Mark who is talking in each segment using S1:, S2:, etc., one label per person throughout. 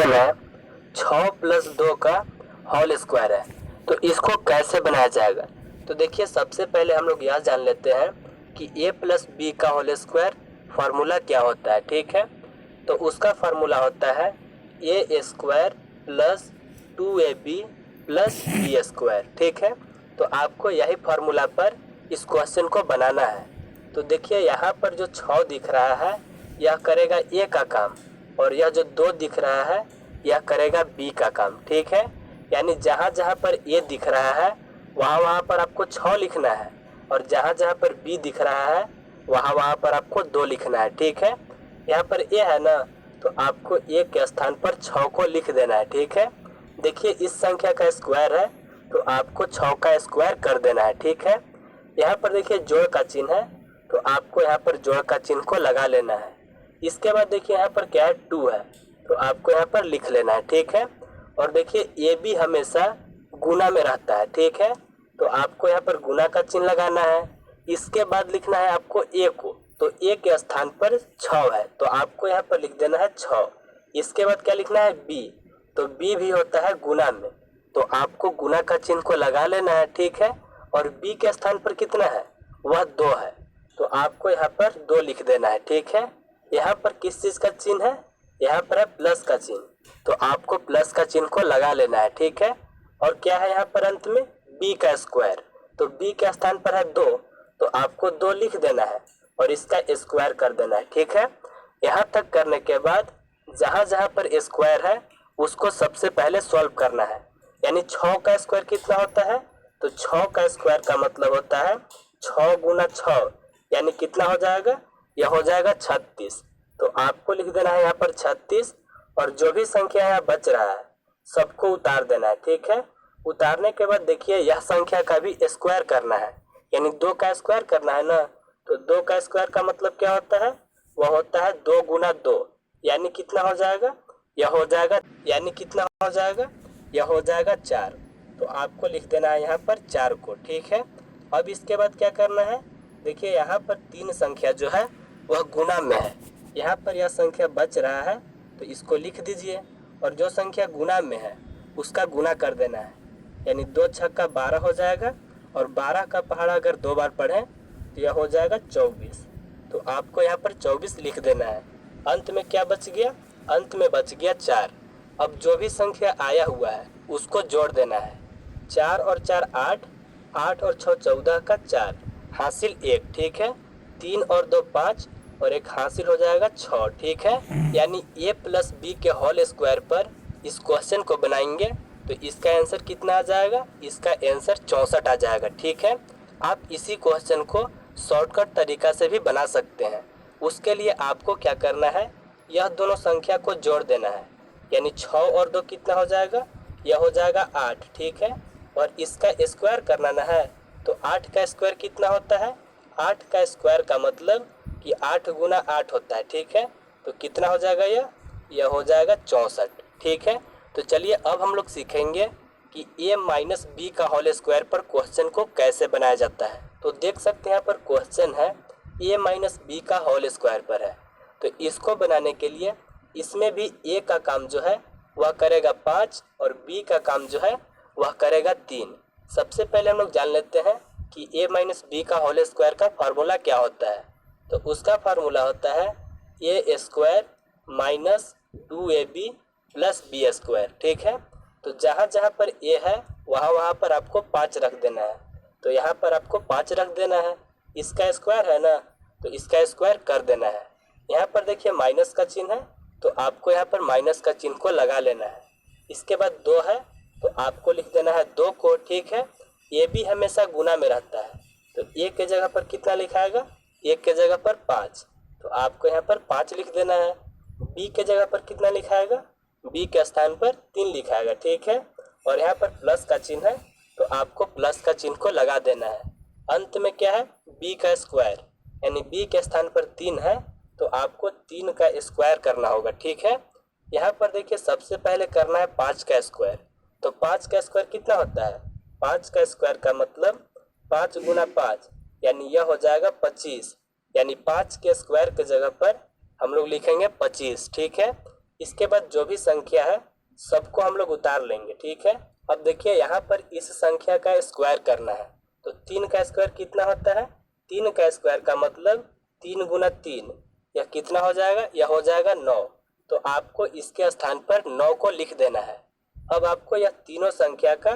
S1: Question है 6+2 का whole square है। तो इसको कैसे बनाया जाएगा। तो देखिए सबसे पहले हम लोग यह जान लेते हैं कि a+b का होल स्क्वायर फार्मूला क्या होता है। ठीक है, तो उसका फार्मूला होता है a² plus 2ab plus b²। ठीक है, तो आपको यही फार्मूला पर इस क्वेश्चन को बनाना है। तो देखिए यहाँ पर जो 6 दिख रहा है यह करेगा a का काम, और यह जो 2 दिख रहा है यह करेगा b का काम। ठीक है, यानी जहाँ जहाँ पर a दिख रहा है वहाँ वहाँ पर आपको 6 लिखना है, और जहाँ जहाँ पर b दिख रहा है वहाँ वहाँ पर आपको 2 लिखना है। ठीक है, यहाँ पर a है ना, तो आपको a के स्थान पर 6 को लिख देना है। ठीक है, देखिए इस संख्या का स्क्वायर है तो आपको 6 का स्क्वायर कर देना है। ठीक है, यहाँ पर देखिए जोड़ का चिन्ह है तो आपको यहाँ पर जोड़ का चिन्ह को लगा लेना है। इसके बाद देखिए यहाँ पर क्या है 2 है तो आपको यहाँ पर लिख लेना है। ठीक है, और देखिए ए भी हमेशा गुना में रहता है। ठीक है, तो आपको यहाँ पर गुना का चिन्ह लगाना है। इसके बाद लिखना है आपको ए को, तो ए के स्थान पर 6 है तो आपको यहाँ पर लिख देना है 6। इसके बाद क्या लिखना है बी, तो बी भी होता है गुना में, तो आपको गुना का चिन्ह को लगा लेना है। ठीक है, और बी के स्थान पर कितना है वह 2 है तो आपको यहाँ पर 2 लिख देना है। ठीक है, यहाँ पर किस चीज का चिन्ह है, यहाँ पर है प्लस का चिन्ह, तो आपको प्लस का चिन्ह को लगा लेना है। ठीक है, और क्या है यहाँ पर अंत में b का स्क्वायर, तो b के स्थान पर है 2 तो आपको 2 लिख देना है और इसका स्क्वायर कर देना है। ठीक है, यहाँ तक करने के बाद जहाँ जहाँ पर स्क्वायर है उसको सबसे पहले सॉल्व करना है। यानी 6 का स्क्वायर कितना होता है, तो 6 का स्क्वायर का मतलब होता है 6 गुना 6, यानी कितना हो जाएगा, यह हो जाएगा 36। तो आपको लिख देना है यहाँ पर 36, और जो भी संख्या यहाँ बच रहा है सबको उतार देना है। ठीक है, उतारने के बाद देखिए यह संख्या का भी स्क्वायर करना है, यानी 2 का स्क्वायर करना है ना, तो 2 का स्क्वायर का मतलब क्या होता है, वह होता है 2 गुना 2, यानी कितना हो जाएगा, यह हो जाएगा, यानी कितना हो जाएगा, यह हो जाएगा 4। तो आपको लिख देना है यहाँ पर 4 को। ठीक है, अब इसके बाद क्या करना है, देखिए यहाँ पर 3 संख्या जो है वह गुना में है, यहाँ पर यह संख्या बच रहा है तो इसको लिख दीजिए, और जो संख्या गुना में है उसका गुना कर देना है, यानी 2 छक्का 12 हो जाएगा, और 12 का पहाड़ा अगर 2 बार पढ़ें तो यह हो जाएगा 24। तो आपको यहाँ पर 24 लिख देना है। अंत में क्या बच गया, अंत में बच गया 4। अब जो भी संख्या आया हुआ है उसको जोड़ देना है। 4 और 4 8, 8 और 6 14 का 4, हासिल 1। ठीक है, 3 और 2 5, और एक हासिल हो जाएगा 6। ठीक है, यानी a+b के होल स्क्वायर पर इस क्वेश्चन को बनाएंगे तो इसका आंसर कितना आ जाएगा, इसका आंसर 64 आ जाएगा। ठीक है, आप इसी क्वेश्चन को शॉर्टकट तरीका से भी बना सकते हैं। उसके लिए आपको क्या करना है, यह दोनों संख्या को जोड़ देना है, यानी 6 और 2 कितना हो जाएगा, यह हो जाएगा 8। ठीक है, और इसका स्क्वायर करना है, तो 8 का स्क्वायर कितना होता है, 8 का स्क्वायर का मतलब कि 8 गुना 8 होता है। ठीक है, तो कितना हो जाएगा, यह हो जाएगा 64। ठीक है, तो चलिए अब हम लोग सीखेंगे कि a-b का होल स्क्वायर पर क्वेश्चन को कैसे बनाया जाता है। तो देख सकते हैं यहाँ पर क्वेश्चन है a-b का होल स्क्वायर पर है, तो इसको बनाने के लिए इसमें भी a का काम जो है वह करेगा 5 और b का काम जो है वह करेगा 3। सबसे पहले हम लोग जान लेते हैं कि a-b का होल स्क्वायर का फार्मूला क्या होता है। तो उसका फार्मूला होता है a² minus 2ab plus b²। ठीक है, तो जहाँ जहाँ पर a है वहाँ वहाँ पर आपको 5 रख देना है, तो यहाँ पर आपको 5 रख देना है। इसका स्क्वायर है ना, तो इसका स्क्वायर कर देना है। यहाँ पर देखिए माइनस का चिन्ह है तो आपको यहाँ पर माइनस का चिन्ह को लगा लेना है। इसके बाद 2 है तो आपको लिख देना है 2 को। ठीक है, ए भी हमेशा गुना में रहता है, तो a के जगह पर कितना लिखाएगा, 1 के जगह पर 5, तो आपको यहाँ पर 5 लिख देना है। b के जगह पर कितना लिखाएगा, b के स्थान पर 3 लिखाएगा। ठीक है, और यहाँ पर प्लस का चिन्ह है तो आपको प्लस का चिन्ह को लगा देना है। अंत में क्या है, b का स्क्वायर, यानी b के स्थान पर 3 है तो आपको 3 का स्क्वायर करना होगा। ठीक है, यहाँ पर देखिए सबसे पहले करना है 5 का स्क्वायर, तो 5 का स्क्वायर कितना होता है, 5 का स्क्वायर का मतलब 5 गुना 5, यानी यह हो जाएगा 25, यानी 5 के स्क्वायर के जगह पर हम लोग लिखेंगे 25। ठीक है, इसके बाद जो भी संख्या है सबको हम लोग उतार लेंगे, ठीक है। अब देखिए यहाँ पर इस संख्या का स्क्वायर करना है, तो 3 का स्क्वायर कितना होता है, 3 का स्क्वायर का मतलब 3 गुना 3, यह कितना हो जाएगा, यह हो जाएगा 9। तो आपको इसके स्थान पर 9 को लिख देना है। अब आपको यह तीनों संख्या का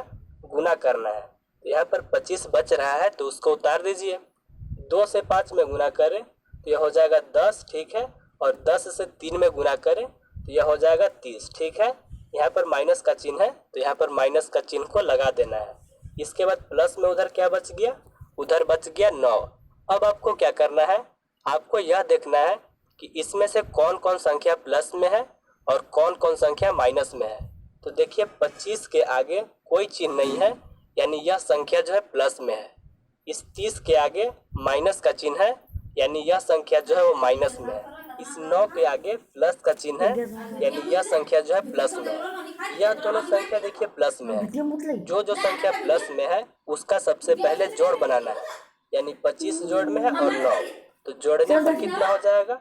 S1: गुना करना है, तो यहाँ पर 25 बच रहा है तो उसको उतार दीजिए। 2 से 5 में गुना करें तो यह हो जाएगा 10, ठीक है। और 10 से 3 में गुना करें तो यह हो जाएगा 30, ठीक है। यहाँ पर माइनस का चिन्ह है तो यहाँ पर माइनस का चिन्ह को लगा देना है। इसके बाद प्लस में उधर क्या बच गया, उधर बच गया 9। अब आपको क्या करना है, आपको यह देखना है कि इसमें से कौन कौन संख्या प्लस में है और कौन कौन संख्या माइनस में है। तो देखिए 25 के आगे कोई चिन्ह नहीं है, यानी यह संख्या जो है प्लस में है। इस 30 के आगे माइनस का चिन्ह है, यानी यह संख्या जो है वो माइनस में है। इस 9 के आगे प्लस का चिन्ह है, यानी यह संख्या जो है प्लस में है। यह दोनों संख्या देखिए प्लस में है। जो जो संख्या प्लस में है उसका सबसे पहले जोड़ बनाना है, यानी 25 जोड़ में है और 9, तो जोड़ने पर कितना हो जाएगा,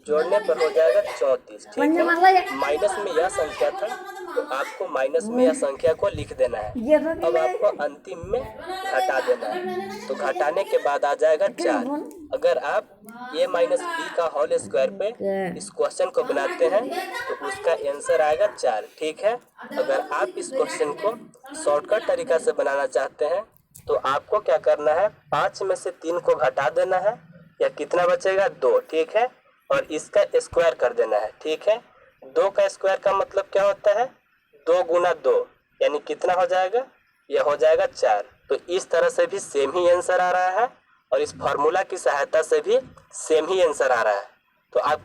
S1: जोड़ने पर हो जाएगा 34, ठीक है। माइनस में यह संख्या था तो आपको माइनस में यह संख्या को लिख देना है। अब आपको अंतिम में घटा देना है, तो घटाने के बाद आ जाएगा 4। अगर आप a माइनस बी का होल स्क्वायर पे इस क्वेश्चन को बनाते हैं तो उसका आंसर आएगा 4, ठीक है। अगर आप इस क्वेश्चन को शॉर्टकट तरीका से बनाना चाहते हैं तो आपको क्या करना है, 5 में से 3 को घटा देना है, या कितना बचेगा 2, ठीक है। और इसका स्क्वायर कर देना है, ठीक है। 2 का स्क्वायर का मतलब क्या होता है, 2 गुना 2, यानी कितना हो जाएगा, यह हो जाएगा 4। तो इस तरह से भी सेम ही आंसर आ रहा है और इस फॉर्मूला की सहायता से भी सेम ही आंसर आ रहा है। तो आप